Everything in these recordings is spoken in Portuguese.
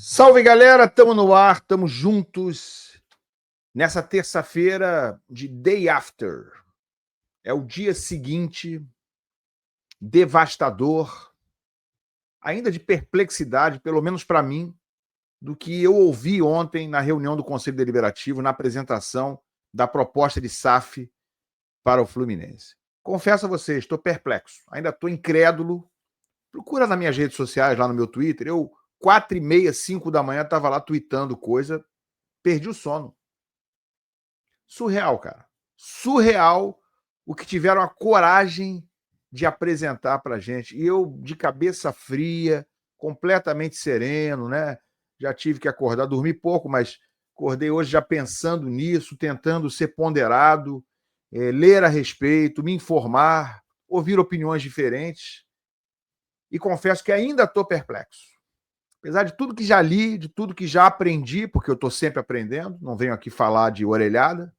Salve, galera! Estamos no ar, estamos juntos nessa terça-feira de Day After. É o dia seguinte, devastador, ainda de perplexidade, pelo menos para mim, do que eu ouvi ontem na reunião do Conselho Deliberativo, na apresentação da proposta de SAF para o Fluminense. Confesso a vocês, estou perplexo, ainda estou incrédulo. Procura nas minhas redes sociais, lá no meu Twitter, 4h30, 5 da manhã, estava lá tweetando coisa, perdi o sono. Surreal, cara. Surreal o que tiveram a coragem de apresentar para a gente. E eu, de cabeça fria, completamente sereno, né? Já tive que acordar, dormi pouco, mas acordei hoje já pensando nisso, tentando ser ponderado, ler a respeito, me informar, ouvir opiniões diferentes. E confesso que ainda estou perplexo. Apesar de tudo que já li, de tudo que já aprendi, porque eu estou sempre aprendendo, não venho aqui falar de orelhada,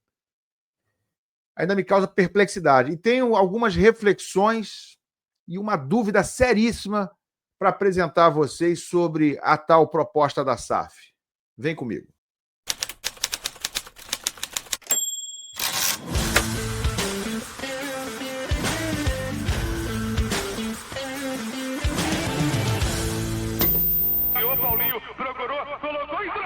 ainda me causa perplexidade. E tenho algumas reflexões e uma dúvida seríssima para apresentar a vocês sobre a tal proposta da SAF. Vem comigo. O Paulinho procurou, colocou e entrou!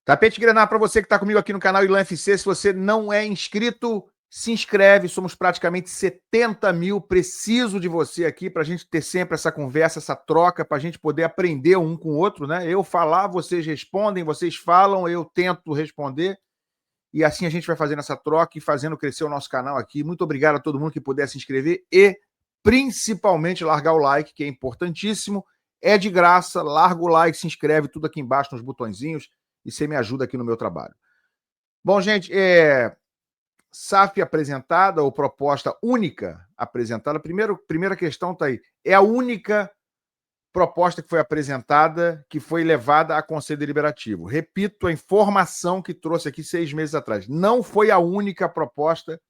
Tapete Grenar para você que está comigo aqui no canal Ilan FC. Se você não é inscrito, se inscreve. Somos praticamente 70 mil. Preciso de você aqui para a gente ter sempre essa conversa, essa troca, para a gente poder aprender um com o outro, né? Eu falar, vocês respondem, vocês falam, eu tento responder. E assim a gente vai fazendo essa troca e fazendo crescer o nosso canal aqui. Muito obrigado a todo mundo que puder se inscrever e, principalmente, largar o like, que é importantíssimo. É de graça, larga o like, se inscreve, tudo aqui embaixo nos botõezinhos. E você me ajuda aqui no meu trabalho. Bom, gente, SAF apresentada, ou proposta única apresentada. Primeira questão está aí. É a única proposta que foi apresentada, que foi levada a Conselho Deliberativo. Repito a informação que trouxe aqui 6 meses atrás. Não foi a única proposta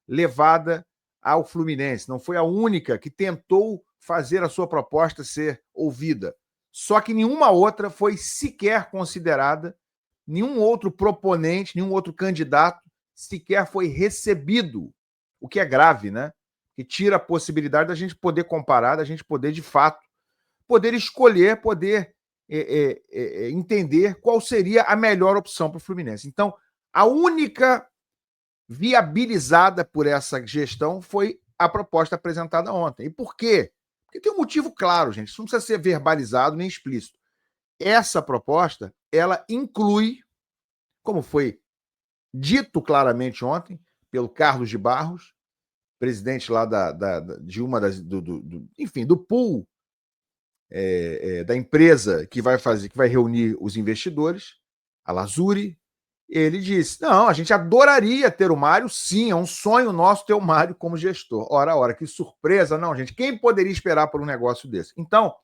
levada ao Fluminense. Não foi a única que tentou fazer a sua proposta ser ouvida. Só que nenhuma outra foi sequer considerada. Nenhum outro proponente, nenhum outro candidato sequer foi recebido, o que é grave, né? Que tira a possibilidade da gente poder comparar, da gente poder, de fato, poder escolher, poder entender qual seria a melhor opção para o Fluminense. Então, a única viabilizada por essa gestão foi a proposta apresentada ontem. E por quê? Porque tem um motivo claro, gente. Isso não precisa ser verbalizado nem explícito. Essa proposta, ela inclui, como foi dito claramente ontem pelo Carlos de Barros, presidente lá de uma das, enfim, do pool da empresa que vai reunir os investidores, a Lazuri. Ele disse: não, a gente adoraria ter o Mário, sim, é um sonho nosso ter o Mário como gestor. Ora, que surpresa, não, gente. Quem poderia esperar por um negócio desse? Então,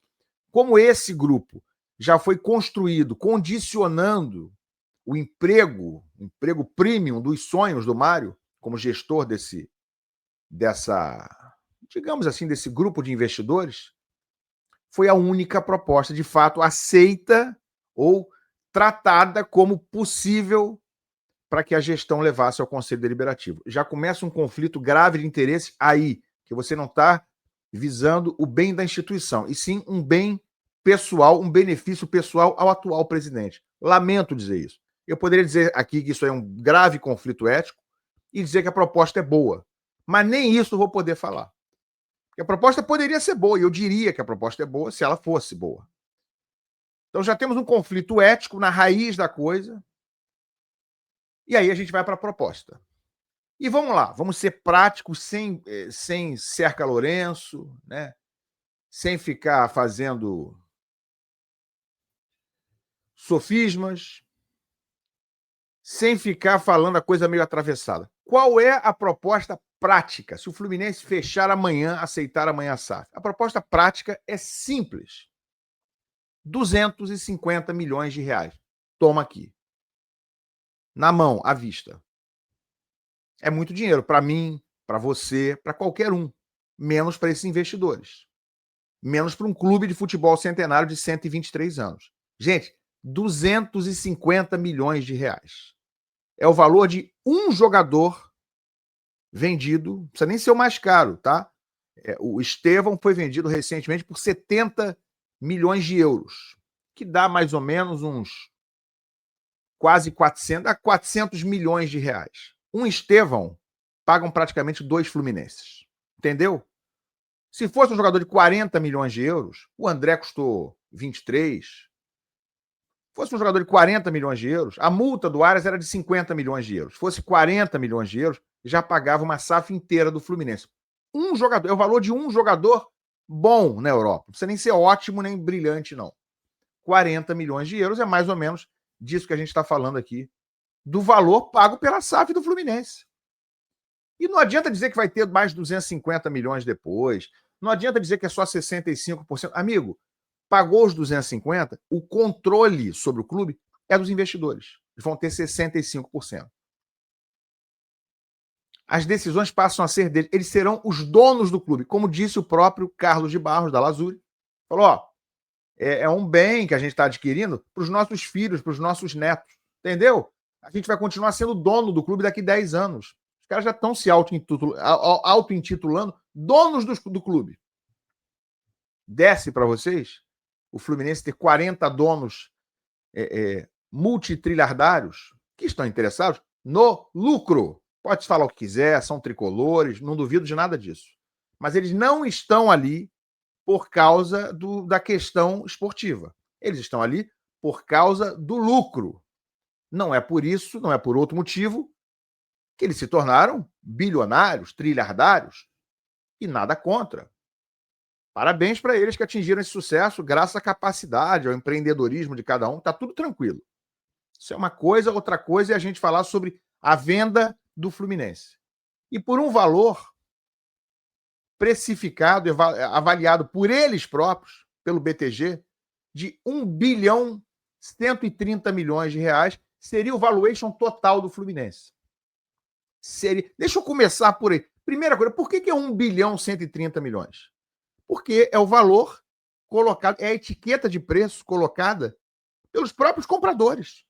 como esse grupo já foi construído condicionando o emprego premium dos sonhos do Mário, como gestor digamos assim, desse grupo de investidores, foi a única proposta, de fato, aceita ou tratada como possível para que a gestão levasse ao Conselho Deliberativo. Já começa um conflito grave de interesse aí, que você não está visando o bem da instituição, e sim um bem pessoal, um benefício pessoal ao atual presidente. Lamento dizer isso. Eu poderia dizer aqui que isso é um grave conflito ético e dizer que a proposta é boa, mas nem isso eu vou poder falar. Porque a proposta poderia ser boa, e eu diria que a proposta é boa se ela fosse boa. Então já temos um conflito ético na raiz da coisa, e aí a gente vai para a proposta. E vamos lá, vamos ser práticos, sem cerca Lourenço, né? Sem ficar fazendo sofismas, sem ficar falando a coisa meio atravessada. Qual é a proposta prática? Se o Fluminense fechar amanhã, aceitar amanhã a SAF. A proposta prática é simples. 250 milhões de reais. Toma aqui. Na mão, à vista. É muito dinheiro para mim, para você, para qualquer um. menos para esses investidores. Menos para um clube de futebol centenário de 123 anos. Gente, 250 milhões de reais. É o valor de um jogador vendido, não precisa nem ser o mais caro, tá? O Estevão foi vendido recentemente por 70 milhões de euros, que dá mais ou menos uns quase 400 milhões de reais. Um Estevão pagam praticamente 2 Fluminenses. Entendeu? Se fosse um jogador de 40 milhões de euros, o André custou 23. Se fosse um jogador de 40 milhões de euros, a multa do Arias era de 50 milhões de euros. Se fosse 40 milhões de euros, já pagava uma SAF inteira do Fluminense. Um jogador, é o valor de um jogador bom na Europa. Não precisa nem ser ótimo, nem brilhante, não. 40 milhões de euros é mais ou menos disso que a gente está falando aqui, do valor pago pela SAF do Fluminense. E não adianta dizer que vai ter mais 250 milhões depois. Não adianta dizer que é só 65%. Amigo, pagou os 250, o controle sobre o clube é dos investidores. Eles vão ter 65%. As decisões passam a ser deles. Eles serão os donos do clube, como disse o próprio Carlos de Barros, da Lazuri. Falou, ó, é um bem que a gente está adquirindo para os nossos filhos, para os nossos netos. Entendeu? A gente vai continuar sendo dono do clube daqui 10 anos. Os caras já estão se auto-intitulando donos do clube. Desce para vocês o Fluminense ter 40 donos multitrilhardários que estão interessados no lucro. Pode falar o que quiser, são tricolores, não duvido de nada disso. Mas eles não estão ali por causa da questão esportiva. Eles estão ali por causa do lucro. Não é por isso, não é por outro motivo que eles se tornaram bilionários, trilhardários, e nada contra. Parabéns para eles que atingiram esse sucesso graças à capacidade, ao empreendedorismo de cada um. Está tudo tranquilo. Isso é uma coisa, outra coisa é a gente falar sobre a venda do Fluminense. E por um valor precificado, avaliado por eles próprios, pelo BTG, de 1 bilhão 130 milhões de reais, seria o valuation total do Fluminense. Deixa eu começar por aí. Primeira coisa, por que é 1 bilhão 130 milhões? Porque é o valor colocado, é a etiqueta de preço colocada pelos próprios compradores.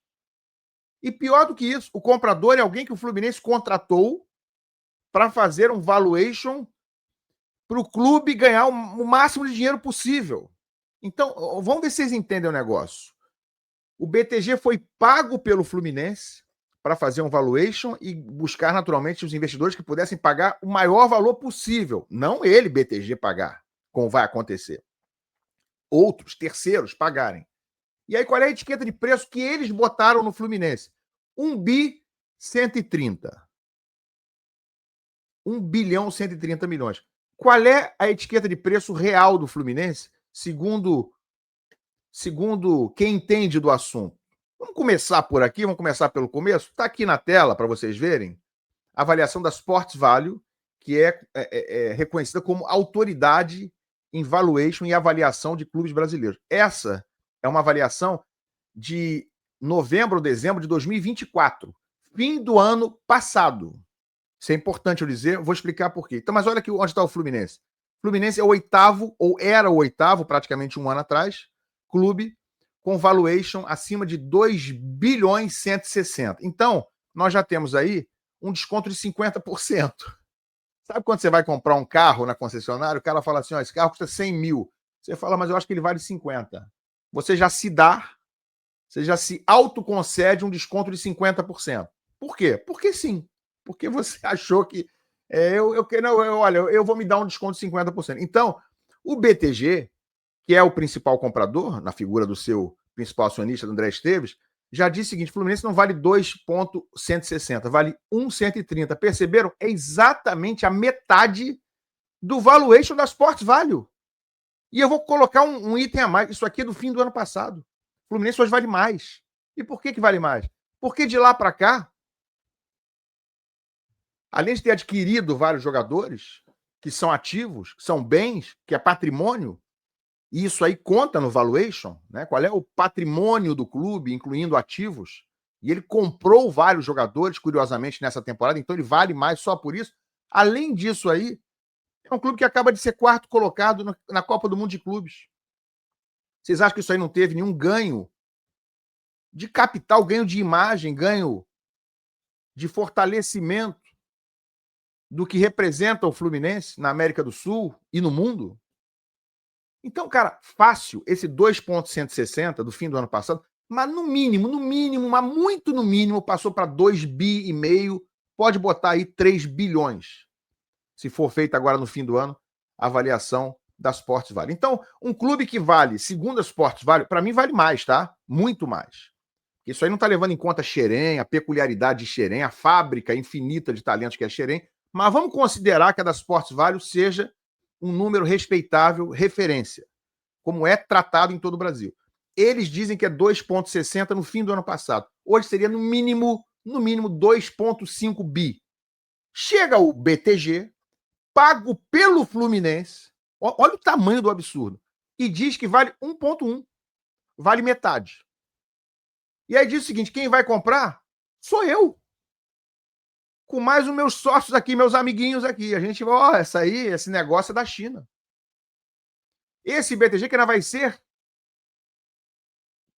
E pior do que isso, o comprador é alguém que o Fluminense contratou para fazer um valuation para o clube ganhar o máximo de dinheiro possível. Então, vamos ver se vocês entendem o negócio. O BTG foi pago pelo Fluminense para fazer um valuation e buscar naturalmente os investidores que pudessem pagar o maior valor possível. Não ele, BTG, pagar, como vai acontecer. Outros, terceiros, pagarem. E aí, qual é a etiqueta de preço que eles botaram no Fluminense? 1 bi 130. 1 bilhão 130 milhões. Qual é a etiqueta de preço real do Fluminense, segundo quem entende do assunto? Vamos começar por aqui, vamos começar pelo começo? Está aqui na tela para vocês verem a avaliação da Sports Value, que é reconhecida como autoridade em valuation e avaliação de clubes brasileiros. Essa é uma avaliação de novembro ou dezembro de 2024, fim do ano passado. Isso é importante eu dizer, vou explicar por quê. Então, mas olha aqui onde está o Fluminense. O Fluminense é o oitavo, ou era o oitavo, praticamente um ano atrás, clube com valuation acima de 2 bilhões 160. Então, nós já temos aí um desconto de 50%. Sabe quando você vai comprar um carro na concessionária, o cara fala assim, ó, esse carro custa 100 mil. Você fala, mas eu acho que ele vale 50. Você já se autoconcede um desconto de 50%. Por quê? Porque sim. Porque você achou que eu vou me dar um desconto de 50%. Então, o BTG, que é o principal comprador, na figura do seu principal acionista, do André Esteves, já disse o seguinte, Fluminense não vale 2,160, vale 1,130. Perceberam? É exatamente a metade do valuation da Sports Value. E eu vou colocar um item a mais. Isso aqui é do fim do ano passado. O Fluminense hoje vale mais. E por que vale mais? Porque de lá para cá, além de ter adquirido vários jogadores que são ativos, que são bens, que é patrimônio, e isso aí conta no valuation, né? Qual é o patrimônio do clube, incluindo ativos, e ele comprou vários jogadores, curiosamente, nessa temporada, então ele vale mais só por isso. Além disso aí, É um clube que acaba de ser quarto colocado na Copa do Mundo de Clubes. Vocês acham que isso aí não teve nenhum ganho de capital, ganho de imagem, ganho de fortalecimento do que representa o Fluminense na América do Sul e no mundo? Então, cara, fácil esse 2,160 do fim do ano passado, mas no mínimo, mas muito no mínimo, passou para 2,5 bi, pode botar aí 3 bilhões, se for feita agora no fim do ano a avaliação da Sports Vale. Então, um clube que vale, segundo a Sports Vale, para mim vale mais, tá? Muito mais. Isso aí não está levando em conta Xerém, a peculiaridade de Xerém, a fábrica infinita de talentos que é Xerém, mas vamos considerar que a da Sports Vale seja um número respeitável, referência, como é tratado em todo o Brasil. Eles dizem que é 2,60 no fim do ano passado. Hoje seria no mínimo 2,5 bi. Chega o BTG, pago pelo Fluminense, olha o tamanho do absurdo, e diz que vale 1,1, vale metade. E aí diz o seguinte, quem vai comprar sou eu, com mais os meus sócios aqui, meus amiguinhos aqui. A gente vai, esse negócio é da China. Esse BTG que ainda vai ser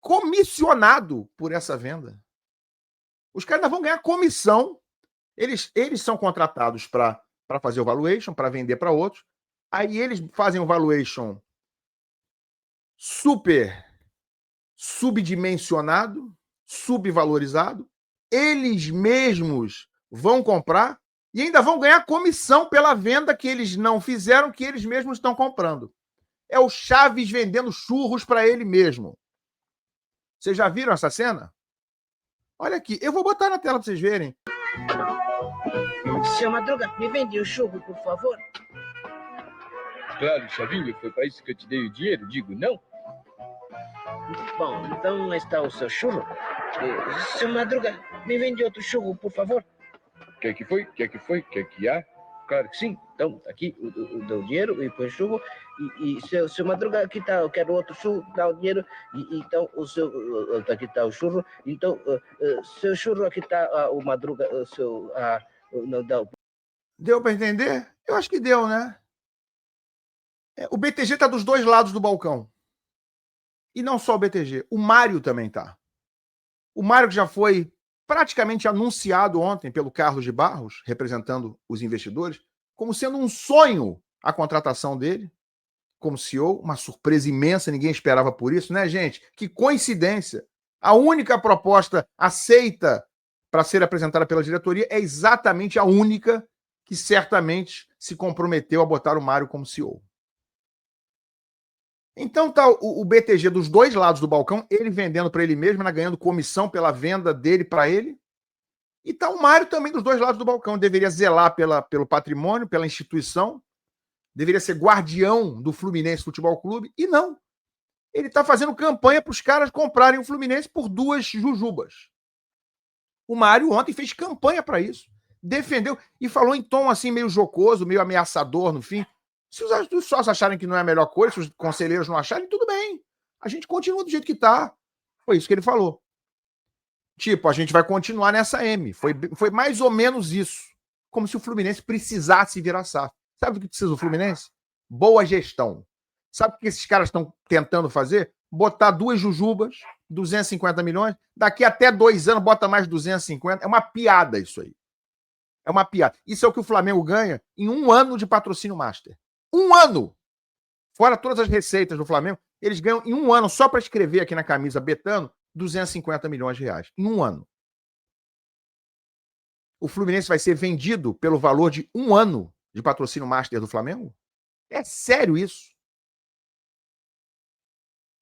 comissionado por essa venda. Os caras ainda vão ganhar comissão. Eles são contratados para fazer o valuation, para vender para outros. Aí eles fazem o valuation super subdimensionado, subvalorizado. Eles mesmos vão comprar e ainda vão ganhar comissão pela venda que eles não fizeram, que eles mesmos estão comprando. É o Chaves vendendo churros para ele mesmo. Vocês já viram essa cena? Olha aqui, eu vou botar na tela para vocês verem. Seu Madruga, me vende o churro, por favor. Claro, Chavinho, foi para isso que eu te dei o dinheiro, digo não. Bom, então está o seu churro. Seu Madruga, me vende outro churro, por favor. Quer que foi? Quer que há? Claro que sim. Então, aqui o dinheiro e põe o churro. E seu Madruga, aqui está, eu quero outro churro, dá o dinheiro. Então, aqui está o churro. Então, seu churro, aqui está o Madruga, não dá. Deu para entender? Eu acho que deu, né? O BTG está dos dois lados do balcão. E não só o BTG, o Mário também está. O Mário que já foi praticamente anunciado ontem pelo Carlos de Barros, representando os investidores, como sendo um sonho a contratação dele como CEO, uma surpresa imensa, ninguém esperava por isso, né, gente? Que coincidência. A única proposta aceita para ser apresentada pela diretoria é exatamente a única que certamente se comprometeu a botar o Mário como CEO. Então tá o BTG dos dois lados do balcão, ele vendendo para ele mesmo, ganhando comissão pela venda dele para ele. E tá o Mário também dos dois lados do balcão, deveria zelar pelo patrimônio, pela instituição, deveria ser guardião do Fluminense Futebol Clube, e não. Ele está fazendo campanha para os caras comprarem o Fluminense por 2 jujubas. O Mário ontem fez campanha para isso, defendeu e falou em tom assim meio jocoso, meio ameaçador no fim. Se os sócios acharem que não é a melhor coisa, se os conselheiros não acharem, tudo bem. A gente continua do jeito que está. Foi isso que ele falou. Tipo, a gente vai continuar nessa M. Foi mais ou menos isso. Como se o Fluminense precisasse virar SAF. Sabe o que precisa o Fluminense? Boa gestão. Sabe o que esses caras estão tentando fazer? Botar 2 jujubas, 250 milhões. Daqui até 2 anos, bota mais 250. É uma piada isso aí. É uma piada. Isso é o que o Flamengo ganha em 1 ano de patrocínio master. 1 ano! Fora todas as receitas do Flamengo, eles ganham em 1 ano, só para escrever aqui na camisa Betano, 250 milhões de reais. Em 1 ano. O Fluminense vai ser vendido pelo valor de 1 ano de patrocínio master do Flamengo? É sério isso?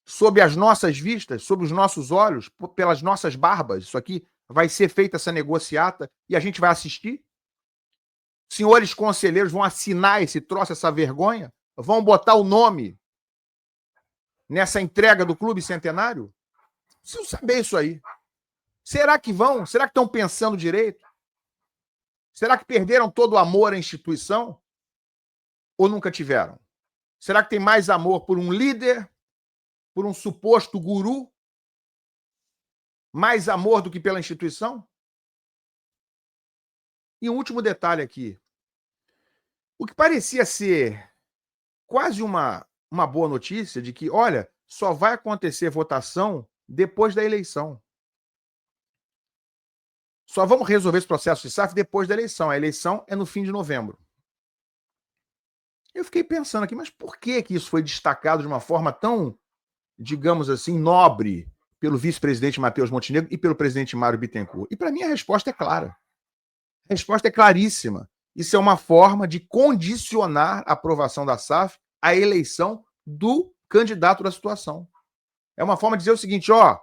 Sob as nossas vistas, sob os nossos olhos, pelas nossas barbas, isso aqui vai ser feita essa negociata e a gente vai assistir? Senhores conselheiros vão assinar esse troço, essa vergonha? Vão botar o nome nessa entrega do Clube Centenário? Preciso saber isso aí. Será que vão? Será que estão pensando direito? Será que perderam todo o amor à instituição? Ou nunca tiveram? Será que tem mais amor por um líder, por um suposto guru? Mais amor do que pela instituição? E um último detalhe aqui. O que parecia ser quase uma boa notícia de que, olha, só vai acontecer votação depois da eleição. Só vamos resolver esse processo de SAF depois da eleição. A eleição é no fim de novembro. Eu fiquei pensando aqui, mas por que isso foi destacado de uma forma tão, digamos assim, nobre pelo vice-presidente Matheus Montenegro e pelo presidente Mário Bittencourt? E para mim a resposta é clara. A resposta é claríssima. Isso é uma forma de condicionar a aprovação da SAF à eleição do candidato da situação. É uma forma de dizer o seguinte, ó,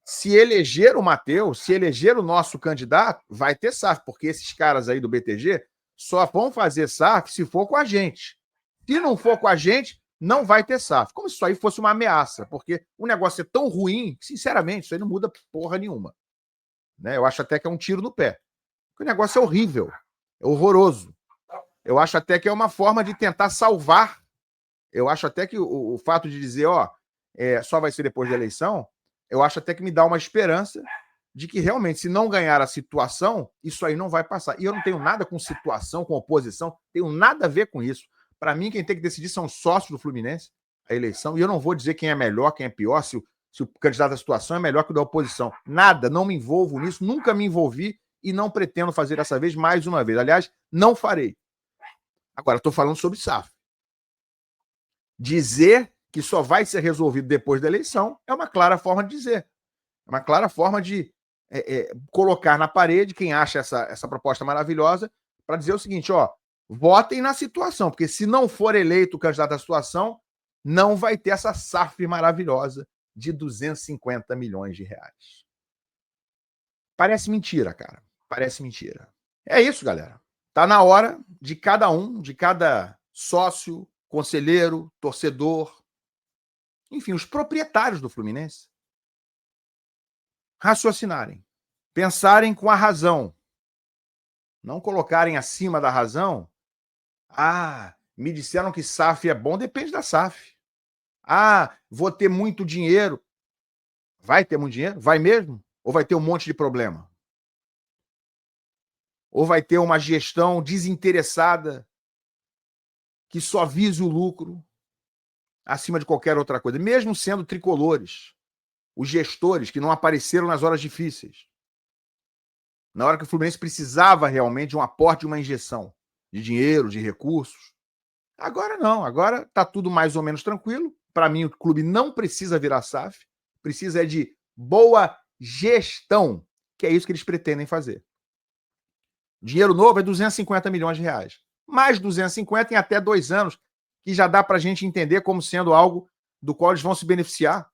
se eleger o Matheus, se eleger o nosso candidato, vai ter SAF, porque esses caras aí do BTG só vão fazer SAF se for com a gente. Se não for com a gente, não vai ter SAF. Como se isso aí fosse uma ameaça, porque o negócio é tão ruim que, sinceramente, isso aí não muda porra nenhuma. Né? Eu acho até que é um tiro no pé. Porque o negócio é horrível, é horroroso. Eu acho até que é uma forma de tentar salvar. Eu acho até que o fato de dizer, ó, só vai ser depois da eleição, eu acho até que me dá uma esperança de que realmente, se não ganhar a situação, isso aí não vai passar. E eu não tenho nada com situação, com oposição, tenho nada a ver com isso. Para mim, quem tem que decidir são os sócios do Fluminense, a eleição, e eu não vou dizer quem é melhor, quem é pior, se o candidato da situação é melhor que o da oposição. Nada, não me envolvo nisso, nunca me envolvi e não pretendo fazer dessa vez mais uma vez. Aliás, não farei. Agora, estou falando sobre SAF. Dizer que só vai ser resolvido depois da eleição é uma clara forma de dizer. É uma clara forma de colocar na parede quem acha essa proposta maravilhosa para dizer o seguinte, ó, votem na situação, porque se não for eleito o candidato à situação, não vai ter essa SAF maravilhosa de 250 milhões de reais. Parece mentira, cara. Parece mentira. É isso, galera. Tá na hora de cada sócio, conselheiro, torcedor, enfim, os proprietários do Fluminense, raciocinarem, pensarem com a razão, não colocarem acima da razão. Ah, me disseram que SAF é bom, depende da SAF. Ah, vou ter muito dinheiro. Vai ter muito dinheiro? Vai mesmo? Ou vai ter um monte de problema? Ou vai ter uma gestão desinteressada que só vise o lucro acima de qualquer outra coisa, mesmo sendo tricolores, os gestores que não apareceram nas horas difíceis, na hora que o Fluminense precisava realmente de um aporte, de uma injeção de dinheiro, de recursos. Agora não, agora está tudo mais ou menos tranquilo. Para mim, o clube não precisa virar SAF, precisa de boa gestão, que é isso que eles pretendem fazer. Dinheiro novo é 250 milhões de reais. Mais 250 em até 2 anos, que já dá para a gente entender como sendo algo do qual eles vão se beneficiar.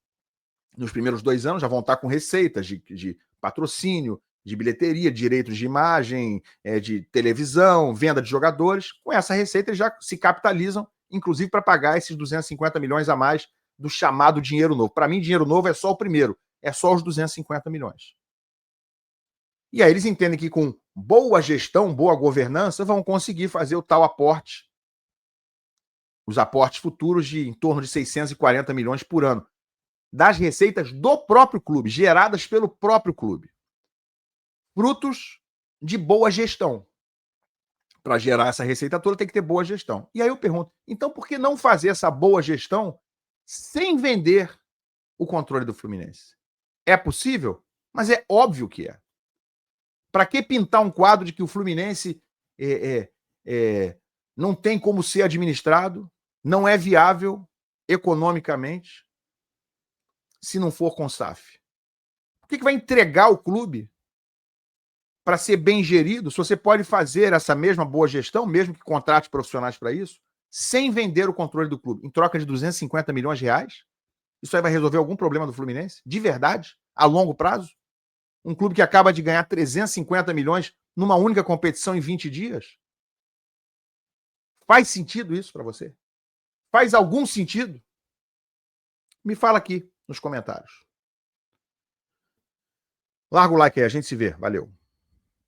Nos primeiros 2 anos já vão estar com receitas de patrocínio, de bilheteria, de direitos de imagem, de televisão, venda de jogadores. Com essa receita eles já se capitalizam, inclusive para pagar esses 250 milhões a mais do chamado dinheiro novo. Para mim, dinheiro novo é só o primeiro, é só os 250 milhões. E aí eles entendem que com boa gestão, boa governança, vão conseguir fazer o tal aporte, os aportes futuros de em torno de 640 milhões por ano, das receitas do próprio clube, geradas pelo próprio clube. Frutos de boa gestão. Para gerar essa receita toda, tem que ter boa gestão. E aí eu pergunto, então por que não fazer essa boa gestão sem vender o controle do Fluminense? É possível? Mas é óbvio que é. Para que pintar um quadro de que o Fluminense não tem como ser administrado, não é viável economicamente, se não for com SAF? Por que vai entregar o clube para ser bem gerido, se você pode fazer essa mesma boa gestão, mesmo que contrate profissionais para isso, sem vender o controle do clube, em troca de 250 milhões de reais? Isso aí vai resolver algum problema do Fluminense? De verdade? A longo prazo? Um clube que acaba de ganhar 350 milhões numa única competição em 20 dias? Faz sentido isso para você? Faz algum sentido? Me fala aqui nos comentários. Larga o like aí, a gente se vê. Valeu.